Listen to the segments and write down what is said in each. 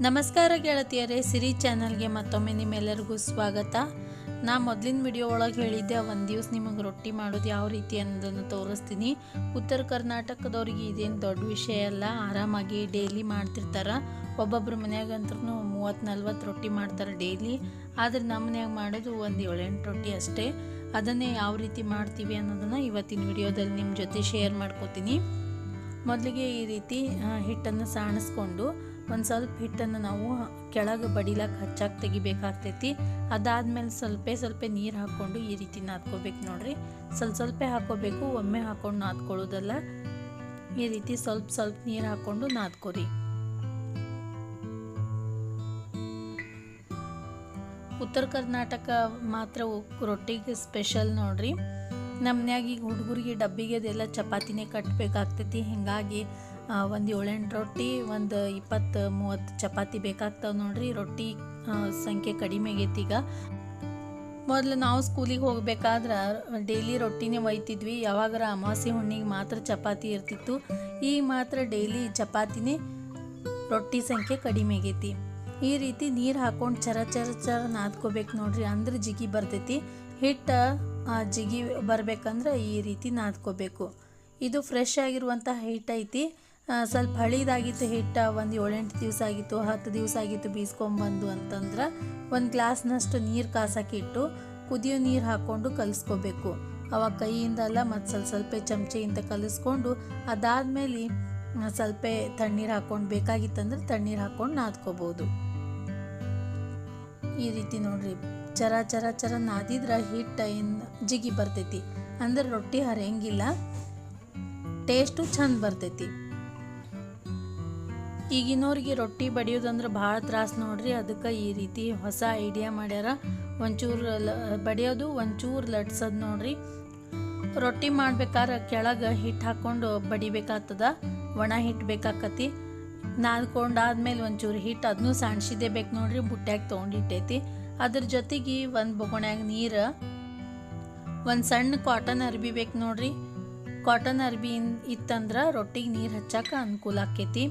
ನಮಸ್ಕಾರ ಗೆಳತಿಯರೇ, ಸಿರಿ ಚಾನಲ್ಗೆ ಮತ್ತೊಮ್ಮೆ ನಿಮ್ಮೆಲ್ಲರಿಗೂ ಸ್ವಾಗತ. ನಾ ಮೊದಲಿನ ವಿಡಿಯೋ ಒಳಗೆ ಹೇಳಿದ್ದೆ ಒಂದು ದಿವಸ ನಿಮಗೆ ರೊಟ್ಟಿ ಮಾಡೋದು ಯಾವ ರೀತಿ ಅನ್ನೋದನ್ನು ತೋರಿಸ್ತೀನಿ. ಉತ್ತರ ಕರ್ನಾಟಕದವ್ರಿಗೆ ಇದೇನು ದೊಡ್ಡ ವಿಷಯ ಅಲ್ಲ, ಆರಾಮಾಗಿ ಡೈಲಿ ಮಾಡ್ತಿರ್ತಾರೆ. ಒಬ್ಬೊಬ್ಬರ ಮನ್ಯಾಗಂತೂ 30-40 ರೊಟ್ಟಿ ಮಾಡ್ತಾರೆ ಡೈಲಿ. ಆದರೆ ನಮ್ಮ ಮನ್ಯಾಗ ಮಾಡೋದು ಒಂದು 7-8 ರೊಟ್ಟಿ ಅಷ್ಟೇ. ಅದನ್ನೇ ಯಾವ ರೀತಿ ಮಾಡ್ತೀವಿ ಅನ್ನೋದನ್ನು ಇವತ್ತಿನ ವಿಡಿಯೋದಲ್ಲಿ ನಿಮ್ಮ ಜೊತೆ ಶೇರ್ ಮಾಡ್ಕೋತೀನಿ. ಮೊದಲಿಗೆ ಈ ರೀತಿ ಹಿಟ್ಟನ್ನು ಸಾಣಿಸ್ಕೊಂಡು ಒಂದು ಸ್ವಲ್ಪ ಹಿಟ್ಟನ್ನು ನಾವು ಕೆಳಗೆ ಬಡಿಲಕ್ಕೆ ಹಚ್ಚಾಗಿ ತೆಗಿಬೇಕಾಗ್ತೈತಿ. ಅದಾದಮೇಲೆ ಸ್ವಲ್ಪ ನೀರು ಹಾಕ್ಕೊಂಡು ಈ ರೀತಿ ನಾದ್ಕೋಬೇಕು ನೋಡ್ರಿ. ಸ್ವಲ್ಪ ಹಾಕ್ಕೋಬೇಕು, ಒಮ್ಮೆ ಹಾಕ್ಕೊಂಡು ನಾದ್ಕೊಳ್ಳೋದಲ್ಲ. ಈ ರೀತಿ ಸ್ವಲ್ಪ ನೀರು ಹಾಕ್ಕೊಂಡು ನಾದ್ಕೋರಿ. ಉತ್ತರ ಕರ್ನಾಟಕ ಮಾತ್ರ ರೊಟ್ಟಿಗೆ ಸ್ಪೆಷಲ್ ನೋಡ್ರಿ. ನಮ್ಮ ಮನ್ಯಾಗ ಈಗ ಹುಡುಗರಿಗೆ ಡಬ್ಬಿಗೆ ಅದೆಲ್ಲ ಚಪಾತಿನೇ ಕಟ್ಟಬೇಕಾಗ್ತೈತಿ. ಹೀಗಾಗಿ ಒಂದು 7-8 ರೊಟ್ಟಿ, ಒಂದು 20-30 ಚಪಾತಿ ಬೇಕಾಗ್ತಾವೆ ನೋಡ್ರಿ. ರೊಟ್ಟಿ ಸಂಖ್ಯೆ ಕಡಿಮೆ ಆಗೈತಿ ಈಗ. ಮೊದಲು ನಾವು ಸ್ಕೂಲಿಗೆ ಹೋಗ್ಬೇಕಾದ್ರೆ ಡೈಲಿ ರೊಟ್ಟಿನೇ ಒಯ್ತಿದ್ವಿ. ಯಾವಾಗಾರ ಅಮಾವಾಸ್ಯೆ ಹುಣ್ಣಿಗೆ ಮಾತ್ರ ಚಪಾತಿ ಇರ್ತಿತ್ತು. ಈಗ ಮಾತ್ರ ಡೈಲಿ ಚಪಾತಿನೇ, ರೊಟ್ಟಿ ಸಂಖ್ಯೆ ಕಡಿಮೆ ಆಗೈತಿ. ಈ ರೀತಿ ನೀರು ಹಾಕ್ಕೊಂಡು ಚರ ನಾದ್ಕೋಬೇಕು ನೋಡ್ರಿ. ಅಂದ್ರೆ ಜಿಗಿ ಬರ್ತೈತಿ. ಹಿಟ್ಟು ಜಿಗಿ ಬರ್ಬೇಕಂದ್ರೆ ಈ ರೀತಿ ನಾದ್ಕೋಬೇಕು. ಇದು ಫ್ರೆಶ್ ಆಗಿರುವಂಥ ಹಿಟ್ಟು ಐತಿ. ಸ್ವಲ್ಪ ಹಳಿದಾಗಿತ್ತು ಹಿಟ್ಟು, ಒಂದು 7-8 ದಿವಸ ಆಗಿತ್ತು, 10 ದಿವಸ ಆಗಿತ್ತು ಬೀಸ್ಕೊಂಬಂದು ಅಂತಂದ್ರೆ ಒಂದು ಗ್ಲಾಸ್ನಷ್ಟು ನೀರು ಕಾಸಕ್ಕೆ ಇಟ್ಟು ಕುದಿಯೋ ನೀರು ಹಾಕ್ಕೊಂಡು ಕಲಿಸ್ಕೋಬೇಕು. ಅವಾಗ ಕೈಯಿಂದ ಅಲ್ಲ, ಮತ್ತು ಸ್ವಲ್ಪ ಚಮಚೆಯಿಂದ ಕಲಿಸ್ಕೊಂಡು ಅದಾದಮೇಲೆ ಸ್ವಲ್ಪ ತಣ್ಣೀರು ಹಾಕ್ಕೊಂಡು, ಬೇಕಾಗಿತ್ತಂದ್ರೆ ತಣ್ಣೀರು ಹಾಕ್ಕೊಂಡು ನಾದ್ಕೋಬೋದು. ಈ ರೀತಿ ನೋಡ್ರಿ, ಚರ ನಾದಿದ್ರೆ ಹಿಟ್ಟು ಏನು ಜಿಗಿ ಬರ್ತೈತಿ. ಅಂದ್ರೆ ರೊಟ್ಟಿ ಹರಿಯಂಗಿಲ್ಲ, ಟೇಸ್ಟು ಚಂದ ಬರ್ತೈತಿ. ಈಗಿನವ್ರಿಗೆ ರೊಟ್ಟಿ ಬಡಿಯೋದಂದ್ರೆ ಭಾಳ ತ್ರಾಸ ನೋಡ್ರಿ. ಅದಕ್ಕೆ ಈ ರೀತಿ ಹೊಸ ಐಡಿಯಾ ಮಾಡ್ಯಾರ. ಒಂಚೂರು ಬಡಿಯೋದು, ಒಂಚೂರು ಲಟ್ಸೋದು ನೋಡ್ರಿ. ರೊಟ್ಟಿ ಮಾಡ್ಬೇಕಾದ್ರೆ ಕೆಳಗೆ ಹಿಟ್ಟು ಹಾಕ್ಕೊಂಡು ಬಡಿಬೇಕಾಗ್ತದ. ಒಣ ಹಿಟ್ಟು ಬೇಕಾಕತಿ. ನಾದ್ಕೊಂಡಾದ್ಮೇಲೆ ಒಂಚೂರು ಹಿಟ್ಟು ಅದನ್ನೂ ಸಾಣಿಸಿದೇ ಬೇಕು ನೋಡ್ರಿ. ಬುಟ್ಟ್ಯಾಗ ತೊಗೊಂಡಿಟ್ಟೈತಿ. ಅದ್ರ ಜೊತೆಗೆ ಒಂದು ಬೊಗಣ್ಯಾಗ ನೀರು, ಒಂದು ಸಣ್ಣ ಕಾಟನ್ ಅರ್ಬಿ ಬೇಕು ನೋಡ್ರಿ. ಕಾಟನ್ ಅರ್ಬಿ ಇತ್ತಂದ್ರೆ ರೊಟ್ಟಿಗೆ ನೀರು ಹಚ್ಚಕ್ಕೆ ಅನುಕೂಲ ಆಕೈತಿ.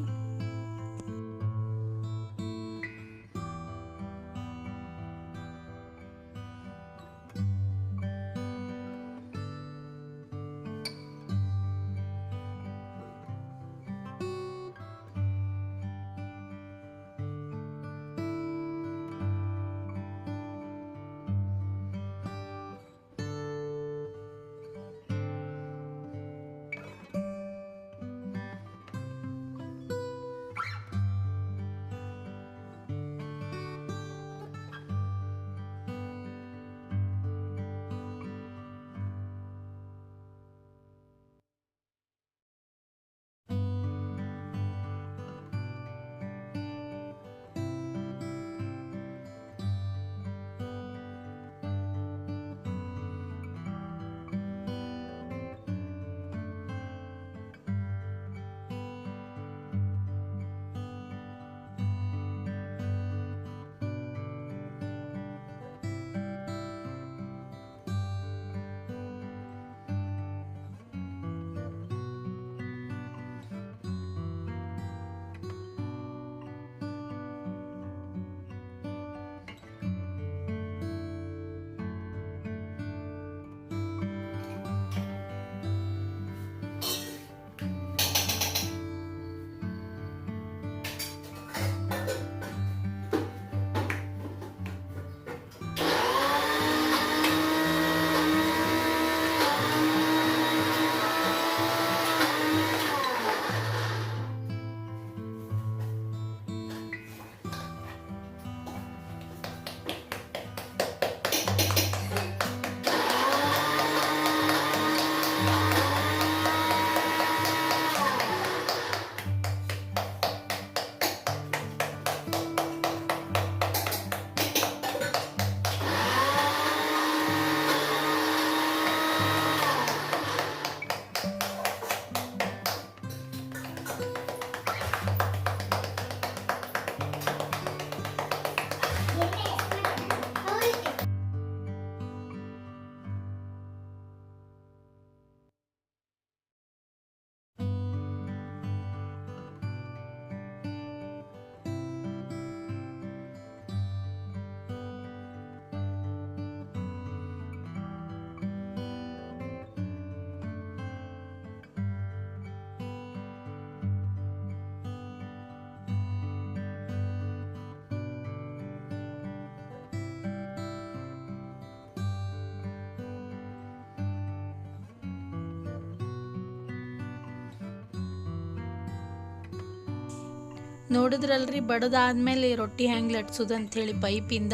ನೋಡಿದ್ರಲ್ರಿ ಬಡದಾದ್ಮೇಲೆ ರೊಟ್ಟಿ ಹೆಂಗೆ ಲಟ್ಸೋದು ಅಂಥೇಳಿ ಪೈಪಿಂದ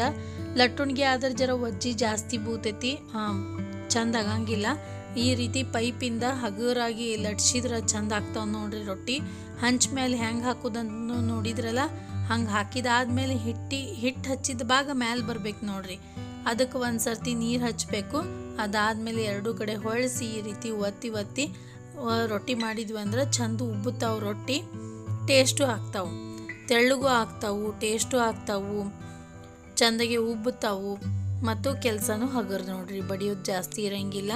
ಲಟ್ಟುಣಿಗೆ ಆದ್ರೆ ಜರ ಒಜ್ಜಿ ಜಾಸ್ತಿ ಬೂತೈತಿ, ಚಂದ ಆಗಂಗಿಲ್ಲ. ಈ ರೀತಿ ಪೈಪಿಂದ ಹಗುರಾಗಿ ಲಟ್ಸಿದ್ರೆ ಚಂದ ಆಗ್ತಾವೆ ನೋಡ್ರಿ ರೊಟ್ಟಿ. ಹಂಚ್ ಮೇಲೆ ಹೆಂಗೆ ಹಾಕೋದಂತ ನೋಡಿದ್ರಲ್ಲ, ಹಂಗೆ ಹಾಕಿದಾದ್ಮೇಲೆ ಹಿಟ್ಟು ಹಚ್ಚಿದ ಭಾಗ ಮ್ಯಾಲೆ ಬರ್ಬೇಕು ನೋಡ್ರಿ. ಅದಕ್ಕೆ ಒಂದು ಸರ್ತಿ ನೀರು ಹಚ್ಚಬೇಕು. ಅದಾದಮೇಲೆ ಎರಡೂ ಕಡೆ ಹೊಳಿಸಿ ಈ ರೀತಿ ಒತ್ತಿ ರೊಟ್ಟಿ ಮಾಡಿದ್ವಿ ಅಂದ್ರೆ ಚಂದ ಉಬ್ಬುತ್ತಾವೆ ರೊಟ್ಟಿ, ಟೇಸ್ಟು ಆಗ್ತಾವೆ, ತೆಳ್ಳಗೂ ಆಗ್ತಾವು, ಟೇಸ್ಟು ಆಗ್ತಾವು, ಚಂದಗೆ ಉಬ್ಬುತ್ತಾವು ಮತ್ತು ಕೆಲಸನೂ ಹಗರ್ ನೋಡ್ರಿ, ಬಡಿಯೋದು ಜಾಸ್ತಿ ಇರೋಂಗಿಲ್ಲ.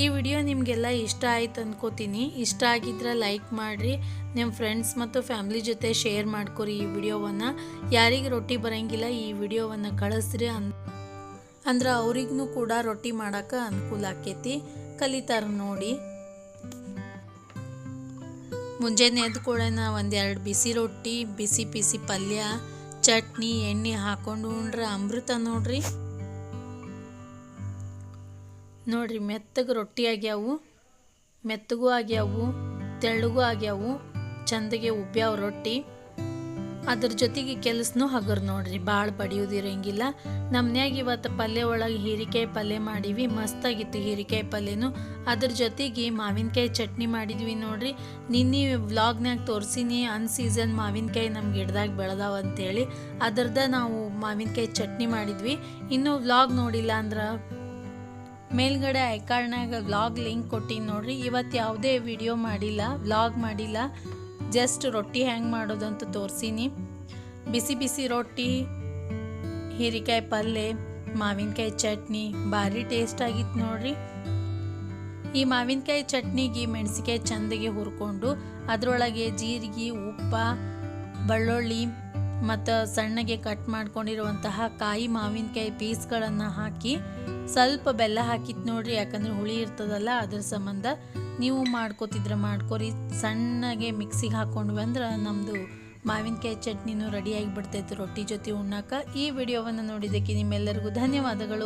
ಈ ವಿಡಿಯೋ ನಿಮಗೆಲ್ಲ ಇಷ್ಟ ಆಯ್ತು ಅಂದ್ಕೋತೀನಿ. ಇಷ್ಟ ಆಗಿದ್ರೆ ಲೈಕ್ ಮಾಡಿರಿ, ನಿಮ್ಮ ಫ್ರೆಂಡ್ಸ್ ಮತ್ತು ಫ್ಯಾಮ್ಲಿ ಜೊತೆ ಶೇರ್ ಮಾಡ್ಕೊರಿ ಈ ವಿಡಿಯೋವನ್ನು. ಯಾರಿಗೆ ರೊಟ್ಟಿ ಬರೋಂಗಿಲ್ಲ ಈ ವಿಡಿಯೋವನ್ನು ಕಳಿಸ್ರಿ ಅಂದ್ರೆ ಅವ್ರಿಗೂ ಕೂಡ ರೊಟ್ಟಿ ಮಾಡೋಕೆ ಅನುಕೂಲ ಆಕೈತಿ, ಕಲಿತಾರ ನೋಡಿ. ಮುಂಜಾನೆ ಎದ್ದು ಕೂಡ ಒಂದೆರಡು ಬಿಸಿ ರೊಟ್ಟಿ, ಬಿಸಿ ಪಲ್ಯ, ಚಟ್ನಿ, ಎಣ್ಣೆ ಹಾಕೊಂಡು ಉಂಡ್ರೆ ಅಮೃತ ನೋಡ್ರಿ. ಮೆತ್ತಗೆ ರೊಟ್ಟಿ ಆಗ್ಯಾವು, ಮೆತ್ತಗೂ ಆಗ್ಯಾವು, ತೆಳ್ಳಗೂ ಆಗ್ಯಾವು, ಚಂದಗೆ ಉಬ್ಬ್ಯಾವ ರೊಟ್ಟಿ. ಅದ್ರ ಜೊತೆಗೆ ಕೆಲಸನೂ ಹಗರ್ ನೋಡ್ರಿ, ಭಾಳ ಬಡಿಯೋದಿರಂಗಿಲ್ಲ. ನಮ್ಮನ್ಯಾಗ ಇವತ್ತು ಪಲ್ಯ ಒಳಗೆ ಹೀರೆಕಾಯಿ ಪಲ್ಯ ಮಾಡೀವಿ, ಮಸ್ತಾಗಿತ್ತು ಹೀರೆಕಾಯಿ ಪಲ್ಯನೂ. ಅದ್ರ ಜೊತೆಗೆ ಮಾವಿನಕಾಯಿ ಚಟ್ನಿ ಮಾಡಿದ್ವಿ ನೋಡ್ರಿ. ನಿನ್ನೆ ವ್ಲಾಗ್ನಾಗ ತೋರಿಸಿನಿ ಅನ್ಸೀಸನ್ ಮಾವಿನಕಾಯಿ ನಮ್ಮ ಗಿಡದಾಗ ಬೆಳೆದಾವ ಅಂತೇಳಿ, ಅದ್ರದ್ದು ನಾವು ಮಾವಿನಕಾಯಿ ಚಟ್ನಿ ಮಾಡಿದ್ವಿ. ಇನ್ನೂ ವ್ಲಾಗ್ ನೋಡಿಲ್ಲ ಅಂದ್ರೆ ಮೇಲ್ಗಡೆ ಐಕಾರ್ಡ್ನಾಗ ವ್ಲಾಗ್ ಲಿಂಕ್ ಕೊಟ್ಟಿನಿ ನೋಡ್ರಿ. ಇವತ್ತು ಯಾವುದೇ ವಿಡಿಯೋ ಮಾಡಿಲ್ಲ, ವ್ಲಾಗ್ ಮಾಡಿಲ್ಲ, ಜಸ್ಟ್ ರೊಟ್ಟಿ ಹೆಂಗೆ ಮಾಡೋದಂತ ತೋರಿಸೀನಿ. ಬಿಸಿ ರೊಟ್ಟಿ, ಹೀರೆಕಾಯಿ ಪಲ್ಯ, ಮಾವಿನಕಾಯಿ ಚಟ್ನಿ ಭಾರಿ ಟೇಸ್ಟ್ ಆಗಿತ್ತು ನೋಡ್ರಿ. ಈ ಮಾವಿನಕಾಯಿ ಚಟ್ನಿಗೆ ಮೆಣಸಿಕಾಯಿ ಚಂದಗೆ ಹುರ್ಕೊಂಡು ಅದರೊಳಗೆ ಜೀರಿಗೆ, ಉಪ್ಪ, ಬೆಳ್ಳುಳ್ಳಿ ಮತ್ತು ಸಣ್ಣಗೆ ಕಟ್ ಮಾಡ್ಕೊಂಡಿರುವಂತಹ ಕಾಯಿ ಮಾವಿನಕಾಯಿ ಪೀಸ್ಗಳನ್ನು ಹಾಕಿ ಸ್ವಲ್ಪ ಬೆಲ್ಲ ಹಾಕಿತ್ತು ನೋಡ್ರಿ. ಯಾಕಂದರೆ ಹುಳಿ ಇರ್ತದಲ್ಲ, ಅದ್ರ ಸಂಬಂಧ ನೀವು ಮಾಡ್ಕೋತಿದ್ರೆ ಮಾಡ್ಕೊರಿ. ಸಣ್ಣಗೆ ಮಿಕ್ಸಿಗೆ ಹಾಕ್ಕೊಂಡು ಬಂದ್ರೆ ನಮ್ಮದು ಮಾವಿನಕಾಯಿ ಚಟ್ನಿನೂ ರೆಡಿಯಾಗಿ ಬಿಡ್ತೈತೆ ರೊಟ್ಟಿ ಜೊತೆ ಉಣ್ಣಾಕ. ಈ ವಿಡಿಯೋವನ್ನು ನೋಡಿದ್ದಕ್ಕೆ ನಿಮ್ಮೆಲ್ಲರಿಗೂ ಧನ್ಯವಾದಗಳು.